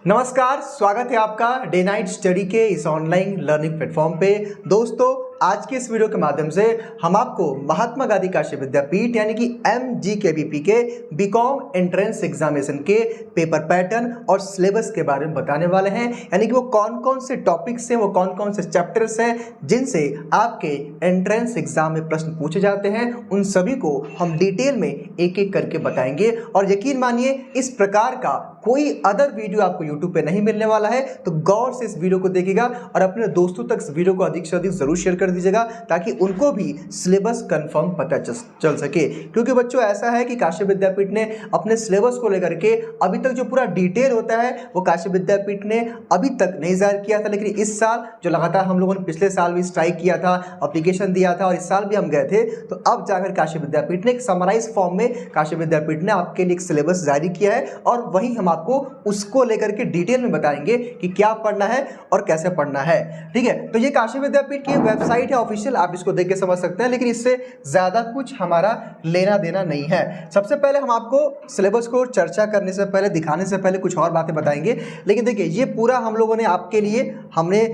नमस्कार, स्वागत है आपका डे नाइट स्टडी के इस ऑनलाइन लर्निंग प्लेटफॉर्म पे। दोस्तों, आज के इस वीडियो के माध्यम से हम आपको महात्मा गांधी काशी विद्यापीठ यानी कि MGKVP के बीकॉम एंट्रेंस एग्जामिनेशन के पेपर पैटर्न और सिलेबस के बारे में बताने वाले हैं। यानी कि वो कौन कौन से टॉपिक्स हैं, वो कौन कौन से चैप्टर्स हैं जिनसे आपके एंट्रेंस एग्जाम में प्रश्न पूछे जाते हैं, उन सभी को हम डिटेल में एक एक करके बताएंगे। और यकीन मानिए, इस प्रकार का कोई अदर वीडियो आपको यूट्यूब पे नहीं मिलने वाला है, तो गौर से इस वीडियो को देखिएगा और अपने दोस्तों तक इस वीडियो को अधिक से अधिक जरूर शेयर कर दीजिएगा ताकि उनको भी सिलेबस कंफर्म पता चल सके। क्योंकि बच्चों, ऐसा है कि काशी विद्यापीठ ने अपने सिलेबस को लेकर के अभी तक जो पूरा डिटेल होता है वो काशी विद्यापीठ ने अभी तक नहीं जाहिर किया था। लेकिन इस साल जो लगातार हम लोगों ने पिछले साल भी स्ट्राइक किया था, एप्लीकेशन दिया था और इस साल भी हम गए थे, तो अब जाकर काशी विद्यापीठ ने एक समराइज फॉर्म में काशी विद्यापीठ ने आपके लिए एक सिलेबस जारी किया है और वही हम आपको उसको लेकर के डिटेल में बताएंगे कि क्या पढ़ना है और कैसे पढ़ना है। ठीक है, तो ये काशी विद्यापीठ की वेबसाइट है ऑफिशियल, आप इसको देख के समझ सकते हैं, लेकिन इससे ज्यादा कुछ हमारा लेना देना नहीं है। सबसे पहले हम आपको सिलेबस को चर्चा करने से पहले, दिखाने से पहले कुछ और बातें बताएंगे। लेकिन देखिए, ये पूरा हम लोगों ने आपके लिए हमने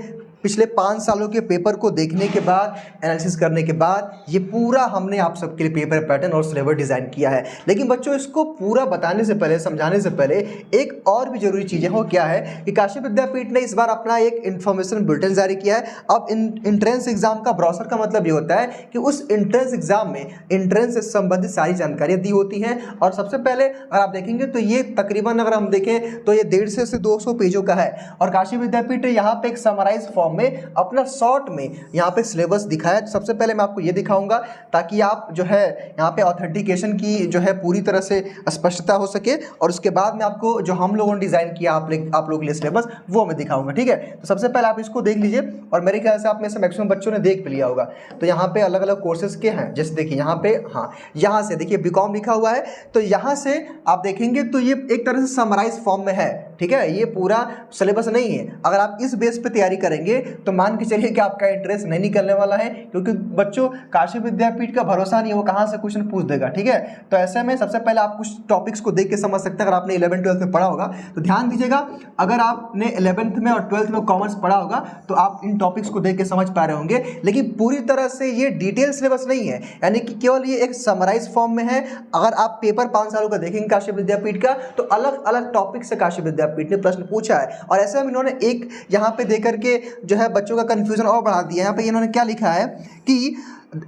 पिछले 5 सालों के पेपर को देखने के बाद, एनालिसिस करने के बाद, ये पूरा हमने आप सबके लिए पेपर पैटर्न और सिलेबस डिज़ाइन किया है। लेकिन बच्चों, इसको पूरा बताने से पहले, समझाने से पहले एक और भी जरूरी चीज़ है। वो क्या है कि काशी विद्यापीठ ने इस बार अपना एक इन्फॉर्मेशन बुलेटिन जारी किया है। अब इंट्रेंस एग्जाम का ब्राउज़र का मतलब ये होता है कि उस इंट्रेंस एग्जाम में इंट्रेंस से संबंधित सारी जानकारियाँ दी होती हैं। और सबसे पहले अगर आप देखेंगे तो ये तकरीबन, अगर हम देखें तो ये 150 से 200 पेजों का है। और काशी विद्यापीठ ने यहाँ पे एक समराइज फॉर्म में अपना शॉर्ट में यहाँ पे सिलेबस दिखाया। सबसे पहले मैं आपको ये दिखाऊंगा ताकि आप जो है यहाँ पे ऑथेंटिकेशन की जो है पूरी तरह से स्पष्टता हो सके, और उसके बाद में आपको जो हम लोगों ने डिज़ाइन किया आप लोगों के लिए सिलेबस, वो मैं दिखाऊंगा। ठीक है, तो सबसे पहले आप इसको देख लीजिए और मेरे ख्याल से आप में से मैक्सिमम बच्चों ने देख भी लिया होगा। तो यहाँ पे अलग अलग कोर्सेज के हैं, जैसे देखिए यहाँ पे, हाँ, यहाँ से देखिए बीकॉम लिखा हुआ है, तो यहाँ से आप देखेंगे तो ये एक तरह से समराइज फॉर्म में है। ठीक है, ये पूरा सिलेबस नहीं है। अगर आप इस बेस पे तैयारी करेंगे तो मान के चलिए कि आपका इंटरेस्ट नहीं निकलने वाला है, क्योंकि बच्चों, काशी विद्यापीठ का भरोसा नहीं है वो कहाँ से क्वेश्चन पूछ देगा। ठीक है, तो ऐसे में सबसे पहले आप कुछ टॉपिक्स को देख के समझ सकते हैं। अगर आपने 11th-12th में पढ़ा होगा तो ध्यान दीजिएगा, अगर आपने 11th में और 12th में कॉमर्स पढ़ा होगा तो आप इन टॉपिक्स को देख के समझ पा रहे होंगे। लेकिन पूरी तरह से ये डिटेल सिलेबस नहीं है, यानी कि केवल ये एक समराइज फॉर्म में है। अगर आप पेपर 5 सालों का देखेंगे काशी विद्यापीठ का, तो अलग अलग टॉपिक से काशी विद्यापीठ ने प्रश्न पूछा है। और ऐसे में इन्होंने एक यहाँ पे देकर के जो है बच्चों का कंफ्यूजन और बढ़ा दिया। यहाँ पे इन्होंने क्या लिखा है कि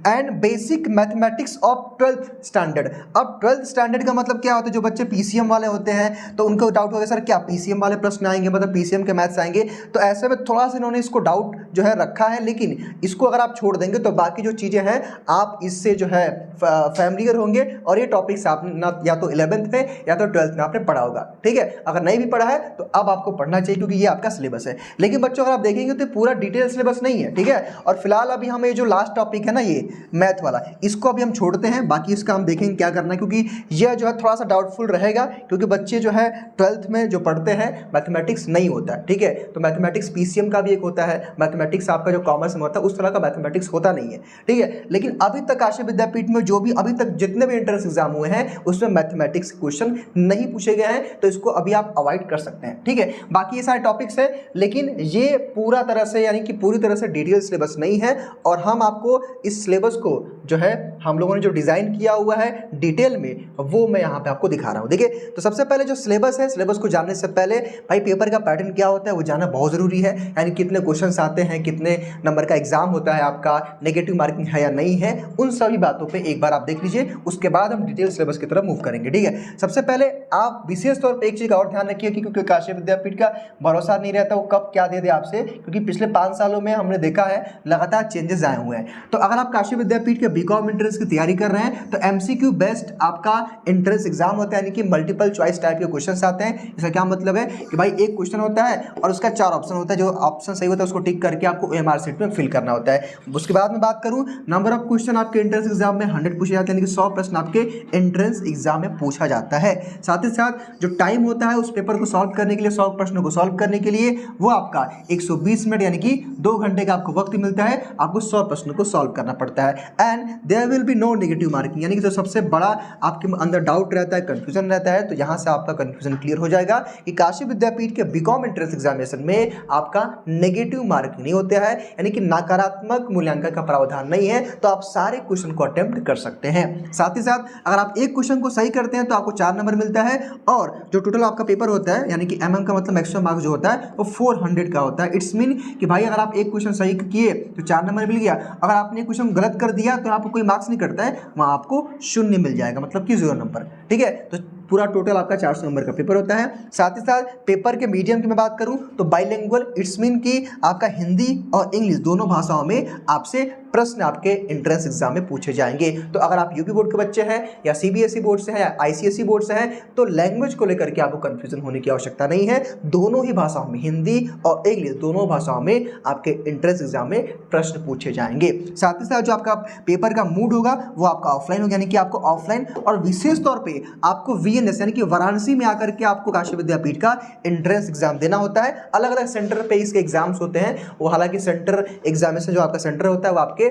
and basic mathematics of 12th standard. अब 12th स्टैंडर्ड का मतलब क्या होता है? जो बच्चे PCM वाले होते हैं तो उनको डाउट होगा, सर क्या PCM वाले प्रश्न आएंगे, मतलब PCM के मैथ्स आएंगे? तो ऐसे में थोड़ा सा इन्होंने इसको डाउट जो है रखा है, लेकिन इसको अगर आप छोड़ देंगे तो बाकी जो चीज़ें हैं आप इससे जो है फैमिलियर होंगे और ये टॉपिक्स आप या तो 11th में या तो 12th में आपने पढ़ा होगा। ठीक है, अगर नहीं भी पढ़ा है तो अब आपको पढ़ना चाहिए क्योंकि ये आपका सिलेबस है। लेकिन बच्चों, अगर आप देखेंगे तो पूरा डिटेल सिलेबस नहीं है। ठीक है, और फिलहाल अभी हमें जो लास्ट टॉपिक है ना, ये मैथ वाला, इसको अभी हम छोड़ते हैं। बाकी इसका हम देखेंगे क्या करना है, क्योंकि यह जो है थोड़ा सा डाउटफुल रहेगा, क्योंकि बच्चे जो है 12th में जो पढ़ते हैं मैथमेटिक्स नहीं होता है। ठीक है, तो मैथमेटिक्स PCM का भी एक होता है, मैथमेटिक्स आपका जो कॉमर्स में होता है उस तरह का मैथमेटिक्स होता नहीं है। ठीक है, लेकिन अभी तक काशी विद्यापीठ में जो भी अभी तक जितने भी एंट्रेंस एग्जाम हुए हैं उसमें मैथमेटिक्स क्वेश्चन नहीं पूछे गए हैं, तो इसको अभी आप अवॉइड कर सकते हैं। ठीक है, बाकी ये सारे टॉपिक्स है, लेकिन ये पूरा तरह से, यानी कि पूरी तरह से डिटेल सिलेबस नहीं है। और हम आपको इस सिलेबस को जो है हम लोगों ने जो डिज़ाइन किया हुआ है डिटेल में, वो मैं यहाँ पे आपको दिखा रहा हूँ। देखिए, तो सबसे पहले जो सिलेबस है, सिलेबस को जानने से पहले भाई पेपर का पैटर्न क्या होता है वो जानना बहुत ज़रूरी है। यानी कितने क्वेश्चंस आते हैं, कितने नंबर का एग्जाम होता है आपका, नेगेटिव मार्किंग है या नहीं है, उन सभी बातों पर एक बार आप देख लीजिए, उसके बाद हम डिटेल सिलेबस की तरफ मूव करेंगे। ठीक है, सबसे पहले आप विशेष तौर पर एक चीज़ और ध्यान रखिए कि क्योंकि काशी विद्यापीठ का भरोसा नहीं रहता वो कब क्या दे दे आपसे, क्योंकि पिछले 5 सालों में हमने देखा है लगातार चेंजेस आए हुए हैं। तो अगर आप काशी विद्यापीठ के बीकॉम एंट्रेंस की तैयारी कर रहे हैं तो MCQ बेस्ड आपका एंट्रेंस एग्जाम होता है, यानी कि मल्टीपल चॉइस टाइप के क्वेश्चंस आते हैं। इसका क्या मतलब है कि भाई एक क्वेश्चन होता है और उसका 4 ऑप्शन होता है, जो ऑप्शन सही होता है उसको टिक करके आपको OMR शीट में फिल करना होता है। उसके बाद में बात करूं, नंबर ऑफ क्वेश्चन आपके एंट्रेंस एग्जाम में 100 पूछे जाते हैं, यानी कि 100 प्रश्न आपके एंट्रेंस एग्जाम में पूछा जाता है। साथ ही साथ जो टाइम होता है उस पेपर को सॉल्व करने के लिए, 100 प्रश्नों को सॉल्व करने के लिए, वो आपका 120 मिनट यानी कि 2 घंटे का आपको वक्त मिलता है। आपको 100 प्रश्नों को सॉल्व करना पड़ता है। And there will be no negative marking, यानी कि जो सबसे बड़ा आपके अंदर डाउट रहता है, कंफ्यूजन रहता है, तो यहाँ से आपका कंफ्यूजन क्लियर हो जाएगा कि काशी विद्यापीठ के बीकॉम एंट्रेंस एग्जामिनेशन में आपका नेगेटिव मार्किंग नहीं होता है, यानी कि नकारात्मक मूल्यांकन का प्रावधान नहीं है, तो आप सारे क्वेश्चन को अटेम्प्ट कर सकते हैं। साथ ही साथ अगर आप एक क्वेश्चन को सही करते हैं तो आपको 4 नंबर मिलता है, और जो टोटल आपका पेपर होता है यानी कि का मतलब मैक्सिमम मार्क्स जो होता है वो 400 का होता है। इट्स मीन कि भाई अगर आप एक क्वेश्चन सही किए तो 4 नंबर मिल गया, अगर आपने एक क्वेश्चन गलत कर दिया तो आपको कोई मार्क्स नहीं कटता है, वहाँ आपको 0 मिल जाएगा, मतलब कि 0 नंबर। ठीक है, तो पूरा टोटल आपका 400 नंबर का पेपर होता है। साथ ही साथ पेपर के मीडियम की मैं बात करूं तो बाइलिंगुअल, इट्स मीन कि आपका हिंदी और इंग्लिश दोनों भाषाओं में आपसे प्रश्न आपके एंट्रेंस एग्जाम में पूछे जाएंगे। तो अगर आप यूपी बोर्ड के बच्चे हैं या सीबीएसई बोर्ड से हैं या आईसीएसई बोर्ड से हैं तो लैंग्वेज को लेकर के आपको कंफ्यूजन होने की आवश्यकता नहीं है। दोनों ही भाषाओं में, हिंदी और इंग्लिश दोनों भाषाओं में आपके एंट्रेंस एग्जाम में प्रश्न पूछे जाएंगे। साथ ही साथ जो आपका पेपर का मूड होगा वो आपका ऑफलाइन होगा, यानी कि आपको ऑफलाइन और विशेष तौर पर आपको वीएनएस यानी कि वाराणसी में आकर के आपको काशी विद्यापीठ का एंट्रेंस एग्जाम देना होता है। अलग अलग सेंटर पे इसके एग्जाम्स होते हैं, वो हालांकि सेंटर एग्जामिनेशन जो आपका सेंटर होता है वो आपके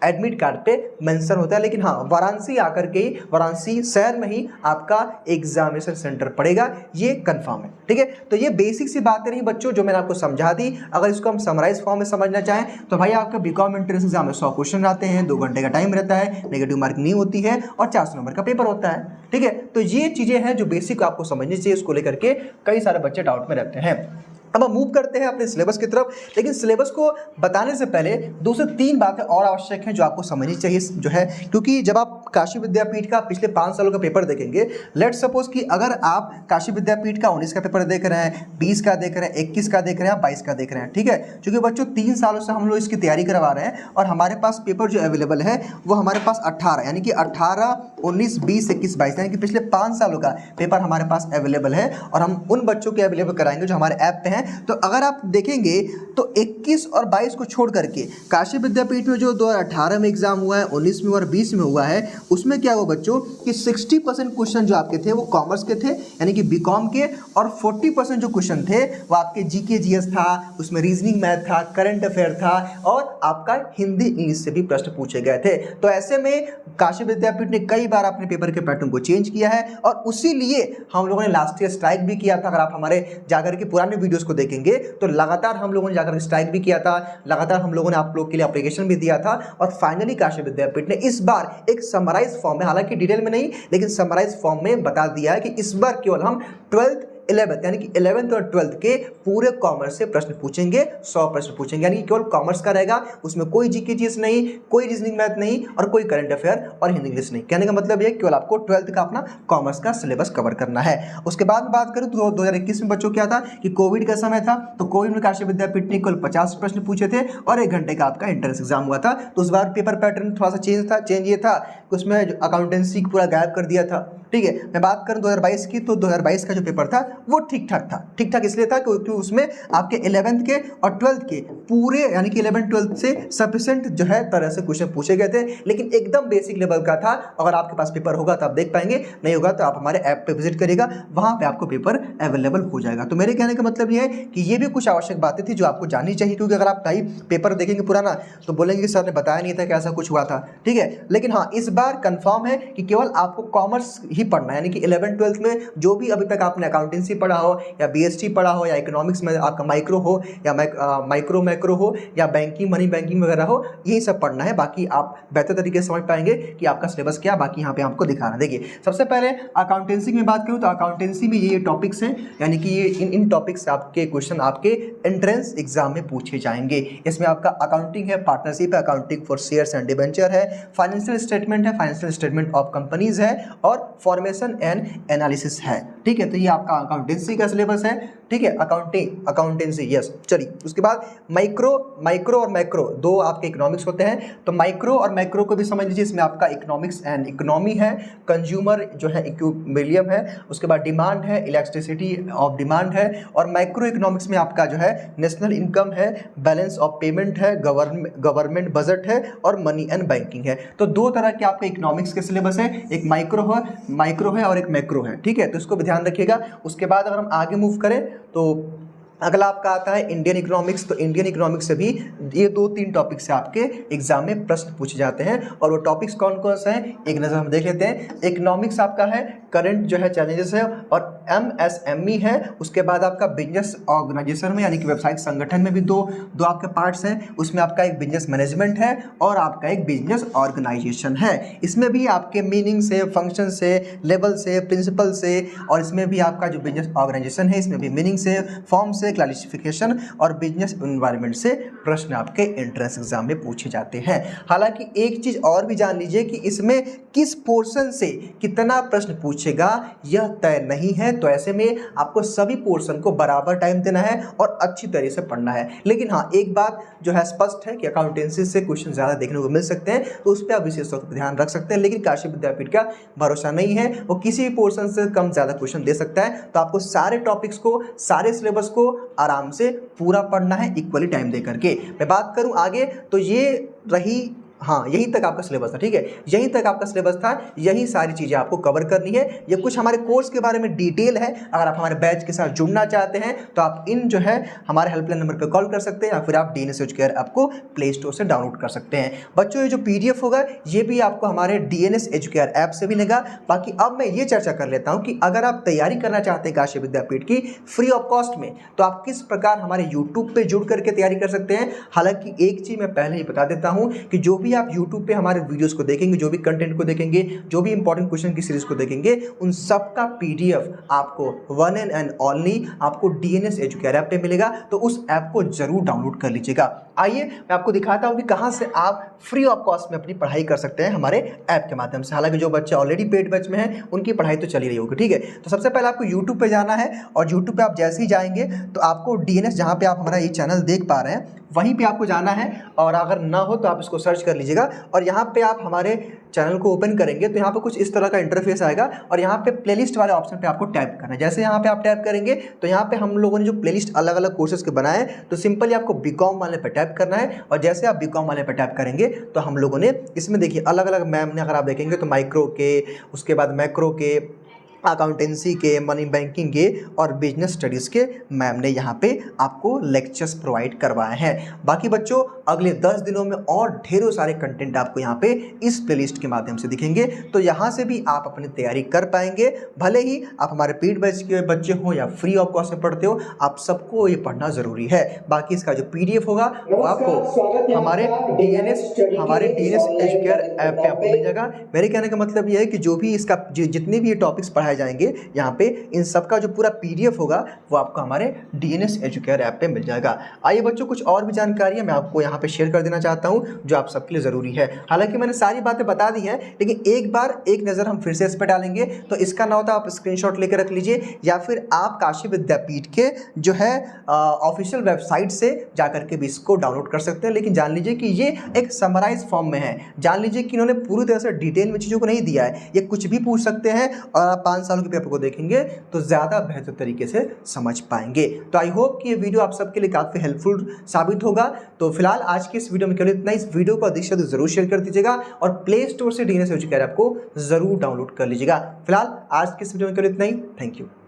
एडमिट कार्ड पे मेंशन होता है, लेकिन हाँ वाराणसी आकर के ही, वाराणसी शहर में ही आपका एग्जामिनेशन सेंटर पड़ेगा, ये कंफर्म है। ठीक है, तो ये बेसिक सी बातें रही बच्चों जो मैंने आपको समझा दी। अगर इसको हम समराइज फॉर्म में समझना चाहें तो भाई आपका बीकॉम एंट्रेंस एग्जाम में 100 क्वेश्चन आते हैं, 2 घंटे का टाइम रहता है, नेगेटिव मार्क नहीं होती है और 400 नंबर का पेपर होता है। ठीक है, तो ये चीजें हैं जो बेसिक आपको समझनी चाहिए, इसको लेकर के कई सारे बच्चे डाउट में रहते हैं। अब हम मूव करते हैं अपने सिलेबस की तरफ, लेकिन सिलेबस को बताने से पहले 2 से 3 बातें और आवश्यक हैं जो आपको समझनी चाहिए जो है, क्योंकि जब आप काशी विद्यापीठ का पिछले 5 सालों का पेपर देखेंगे, लेट्स सपोज कि अगर आप काशी विद्यापीठ का 19 का पेपर देख रहे हैं, 20 का देख रहे हैं, 21 का देख रहे हैं, 22 का देख रहे हैं, ठीक है, क्योंकि बच्चों 3 सालों से हम लोग इसकी तैयारी करवा रहे हैं और हमारे पास पेपर जो अवेलेबल है वो हमारे पास 18 यानी कि 18, 19, 20, 21, 22 यानी कि पिछले 5 सालों का पेपर हमारे पास अवेलेबल है और हम उन बच्चों के अवेलेबल कराएंगे जो हमारे ऐप पे हैं। तो अगर आप देखेंगे तो 21 और 22 को छोड़ करके काशी विद्यापीठ में जो 2018 में एग्जाम हुआ है, 19 में और 20 में हुआ है, उसमें क्या हुआ बच्चों कि 60% क्वेश्चन जो आपके थे वो कॉमर्स के थे यानी कि बीकॉम के, और 40% जो क्वेश्चन थे वो आपके जीके जीएस था, उसमें रीजनिंग मैथ था, करंट अफेयर था और आपका हिंदी इंग्लिश से भी प्रश्न पूछे गए थे। तो ऐसे में काशी विद्यापीठ ने कई बार अपने पेपर के पैटर्न को चेंज किया है और उसी लिए हम लोगों ने लास्ट ईयर स्ट्राइक भी किया था। अगर आप हमारे जाकर के पुराने वीडियोस को देखेंगे तो लगातार हम लोगों ने जाकर स्ट्राइक भी किया था, लगातार हम लोगों ने आप लोग के लिए एप्लीकेशन भी दिया था और फाइनली काशी विद्यापीठ ने इस बार एक समराइज फॉर्म में, हालांकि डिटेल में नहीं लेकिन समराइज फॉर्म में बता दिया है कि इस बार केवल हम 12th 11th यानी कि 11th और 12th के पूरे कॉमर्स से प्रश्न पूछेंगे, 100 प्रश्न पूछेंगे, यानी कि केवल कॉमर्स का रहेगा, उसमें कोई जीके जीएस नहीं, कोई रीजनिंग मैथ नहीं और कोई करंट अफेयर और हिंदी इंग्लिश नहीं। कहने का मतलब ये केवल आपको 12th का अपना कॉमर्स का सिलेबस कवर करना है। उसके बाद बात करूँ तो 2021 में बच्चों क्या था कि कोविड का समय था, तो कोविड में काशी विद्यापीठ ने केवल 50 प्रश्न पूछे थे और 1 घंटे का आपका एंट्रेंस एग्जाम हुआ था। तो उस बार पेपर पैटर्न थोड़ा सा चेंज ये था कि उसमें अकाउंटेंसी पूरा गायब कर दिया था। ठीक है, मैं बात करूं 2022 की तो 2022 का जो पेपर था वो ठीक ठाक था। ठीक ठाक इसलिए था क्योंकि उसमें आपके 11th के और 12th के पूरे यानी कि 11th 12th से सफिशिएंट जो है तरह से क्वेश्चन पूछे गए थे, लेकिन एकदम बेसिक लेवल का था। अगर आपके पास पेपर होगा तो आप देख पाएंगे, नहीं होगा तो आप हमारे ऐप पे विजिट करिएगा, वहां पे आपको पेपर अवेलेबल हो जाएगा। तो मेरे कहने का मतलब ये है कि ये भी कुछ आवश्यक बातें थी जो आपको जाननी चाहिए, क्योंकि अगर आप कहीं पेपर देखेंगे पुराना तो बोलेंगे कि सर ने बताया नहीं था कि ऐसा कुछ हुआ था। ठीक है, लेकिन हाँ इस बार कंफर्म है कि केवल आपको कॉमर्स ही पढ़ना है, यानी कि 11th 12th में जो भी अभी तक आपने अकाउंटेंसी पढ़ा हो या बीएसटी पढ़ा हो या इकोनॉमिक्स में आपका माइक्रो हो या माइक्रो मैक्रो हो या बैंकिंग मनी बैंकिंग वगैरह हो, यही सब पढ़ना है। बाकी आप बेहतर तरीके से समझ पाएंगे कि आपका सिलेबस क्या, बाकी यहाँ पे आपको दिखाना। देखिए सबसे पहले अकाउंटेंसी की बात करूँ तो अकाउंटेंसी में ये टॉपिक्स हैं, यानी कि ये इन टॉपिक्स से आपके क्वेश्चन आपके एंट्रेंस एग्जाम में पूछे जाएंगे। इसमें आपका अकाउंटिंग है, पार्टनरशिप है, accounting for shares and debenture है, फाइनेंशियल स्टेटमेंट है, फाइनेंशियल स्टेटमेंट ऑफ कंपनीज है और फॉर्मेशन एंड एनालिसिस है। ठीक है, तो ये आपका अकाउंटेंसी का सिलेबस है। ठीक है, अकाउंटेंसी यस। चलिए उसके बाद माइक्रो और मैक्रो दो आपके इकोनॉमिक्स होते हैं, तो माइक्रो और मैक्रो को भी समझ लीजिए। इसमें आपका इकोनॉमिक्स एंड इकोनॉमी है, कंज्यूमर जो है इक्विलिब्रियम है, उसके बाद डिमांड है, इलेक्ट्रिसिटी ऑफ डिमांड है, और माइक्रो इकोनॉमिक्स में आपका जो है नेशनल इनकम है, बैलेंस ऑफ पेमेंट है, गवर्नमेंट बजट है और मनी एंड बैंकिंग है। तो दो तरह के आपके इकोनॉमिक्स के सिलेबस है, एक माइक्रो है और एक मैक्रो है। ठीक है, तो इसको भी ध्यान रखिएगा। उसके बाद अगर हम आगे मूव करें तो अगला आपका आता है इंडियन इकोनॉमिक्स। तो इंडियन इकोनॉमिक्स से भी ये 2-3 टॉपिक से आपके एग्जाम में प्रश्न पूछे जाते हैं। और वो टॉपिक्स कौन कौन से हैं एक नज़र हम देख लेते हैं। इकोनॉमिक्स आपका है, करंट जो है चैलेंजेस है, और MSME है। उसके बाद आपका बिजनेस ऑर्गेनाइजेशन में यानी कि व्यवसायिक संगठन में भी दो आपके पार्ट्स हैं। उसमें आपका एक बिजनेस मैनेजमेंट है और आपका एक बिजनेस ऑर्गेनाइजेशन है। इसमें भी आपके मीनिंग से, फंक्शन से, लेवल से, प्रिंसिपल से, और इसमें भी आपका जो बिजनेस ऑर्गेनाइजेशन है इसमें भी मीनिंग से, फॉर्म से, क्लासिफिकेशन और बिजनेस एनवायरनमेंट से प्रश्न आपके एंट्रेंस एग्जाम में पूछे जाते हैं। हालांकि एक चीज और भी जान लीजिए कि इसमें किस पोर्शन से कितना प्रश्न पूछेगा यह तय नहीं है। तो ऐसे में आपको सभी पोर्शन को बराबर टाइम देना है और अच्छी तरह से पढ़ना है। लेकिन हाँ, एक बात जो है स्पष्ट है कि अकाउंटेंसी से क्वेश्चन ज़्यादा देखने को मिल सकते हैं, तो उस पर आप विशेष तौर पर ध्यान रख सकते हैं। लेकिन काशी विद्यापीठ का भरोसा नहीं है, वो किसी भी पोर्शन से कम ज़्यादा क्वेश्चन दे सकता है। तो आपको सारे टॉपिक्स को, सारे सिलेबस को आराम से पूरा पढ़ना है, इक्वली टाइम दे करके। मैं बात करूं आगे तो ये रही, हाँ, यहीं तक आपका सिलेबस था, ठीक है, यहीं तक आपका सिलेबस था, यही सारी चीज़ें आपको कवर करनी है। ये कुछ हमारे कोर्स के बारे में डिटेल है। अगर आप हमारे बैच के साथ जुड़ना चाहते हैं तो आप इन जो है हमारे हेल्पलाइन नंबर पर कॉल कर सकते हैं, या फिर आप DNS एजुकेयर ऐप को प्ले स्टोर से डाउनलोड कर सकते हैं। बच्चों, ये जो PDF होगा ये भी आपको हमारे DNS एजुकेयर ऐप से भी मिलेगा। बाकी अब मैं ये चर्चा कर लेता हूँ कि अगर आप तैयारी करना चाहते हैं काशी विद्यापीठ की फ्री ऑफ कॉस्ट में, तो आप किस प्रकार हमारे यूट्यूब पर जुड़ करके तैयारी कर सकते हैं। हालांकि एक चीज़ मैं पहले ही बता देता हूँ कि जो भी आप यूट्यूब पे हमारे वीडियोस को देखेंगे, जो भी कंटेंट को देखेंगे, जो भी इंपॉर्टेंट क्वेश्चन की सीरीज को देखेंगे, उन सब का PDF आपको वन एंड ओनली आपको DNS एजुकेयर ऐप पे मिलेगा। तो उस ऐप को जरूर डाउनलोड कर लीजिएगा। आइए मैं आपको दिखाता हूं कि कहां से आप फ्री ऑफ कॉस्ट में अपनी पढ़ाई कर सकते हैं हमारे ऐप के माध्यम से। हालांकि जो बच्चे ऑलरेडी पेड बैच में हैं उनकी पढ़ाई तो चल ही रही होगी, ठीक है। तो सबसे पहले आपको यूट्यूब पे जाना है, और यूट्यूब पे आप जैसे ही जाएंगे तो आपको DNS, जहां पे आप हमारा ये चैनल देख पा रहे हैं, वहीं पे आपको जाना है। और अगर ना हो तो आप इसको सर्च कर लीजिएगा, और यहाँ पे आप हमारे चैनल को ओपन करेंगे तो यहाँ पे कुछ इस तरह का इंटरफेस आएगा, और यहाँ पे प्लेलिस्ट वाले ऑप्शन पे आपको टैप करना है। जैसे यहाँ पे आप टैप करेंगे तो यहाँ पे हम लोगों ने जो प्लेलिस्ट अलग अलग कोर्सेज के बनाए, तो सिंपली आपको BCom वाले पे टैप करना है। और जैसे आप BCom वाले पे टैप करेंगे तो हम लोगों ने इसमें देखिए अलग अलग मैम ने, अगर आप देखेंगे तो माइक्रो के, उसके बाद मैक्रो के, अकाउंटेंसी के, मनी बैंकिंग के और बिजनेस स्टडीज़ के मैम ने यहाँ पे आपको लेक्चर्स प्रोवाइड करवाए हैं। बाकी बच्चों, अगले 10 दिनों में और ढेरों सारे कंटेंट आपको यहाँ पे इस प्लेलिस्ट के माध्यम से दिखेंगे, तो यहाँ से भी आप अपनी तैयारी कर पाएंगे। भले ही आप हमारे पेड बैच के बच्चे हो या फ्री ऑफ कॉस्ट में पढ़ते हो, आप सबको ये पढ़ना ज़रूरी है। बाकी इसका जो PDF होगा वो आपको हमारे DNS एजुकेयर ऐप पे आपको मिल जाएगा। मेरे कहने का मतलब ये है कि जो भी इसका जितने भी ये टॉपिक्स पढ़ाए जाएंगे यहाँ पे, इन सब का जो पूरा PDF होगा वो आपको हमारे DNS एजुकेयर ऐप पे मिल जाएगा। आइए बच्चों, कुछ और भी जानकारी मैं आपको यहाँ पे शेयर कर देना चाहता हूँ जो आप सबके लिए ज़रूरी है। हालांकि मैंने सारी बातें बता दी हैं, लेकिन एक बार एक नज़र हम फिर से इस पर डालेंगे। तो इसका ना होता आप स्क्रीनशॉट लेकर रख लीजिए, या फिर आप काशी विद्यापीठ के जो है ऑफिशियल वेबसाइट से जाकर के भी इसको डाउनलोड कर सकते हैं। लेकिन जान लीजिए कि ये एक समराइज फॉर्म में है। जान लीजिए कि इन्होंने पूरी तरह से डिटेल में चीज़ों को नहीं दिया है। ये कुछ भी पूछ सकते हैं, और आप 5 सालों के पेपर को देखेंगे तो ज़्यादा बेहतर तरीके से समझ पाएंगे। तो आई होप कि ये वीडियो आप सबके लिए काफ़ी हेल्पफुल साबित होगा। तो फिलहाल आज की इस वीडियो में केवल इतना। इस वीडियो को अधिक से अधिक जरूर शेयर कर दीजिएगा, और प्ले स्टोर से DNS एजुकेयर ऐप को जरूर डाउनलोड कर लीजिएगा। फिलहाल आज की इस वीडियो में केवल इतना ही। Thank you.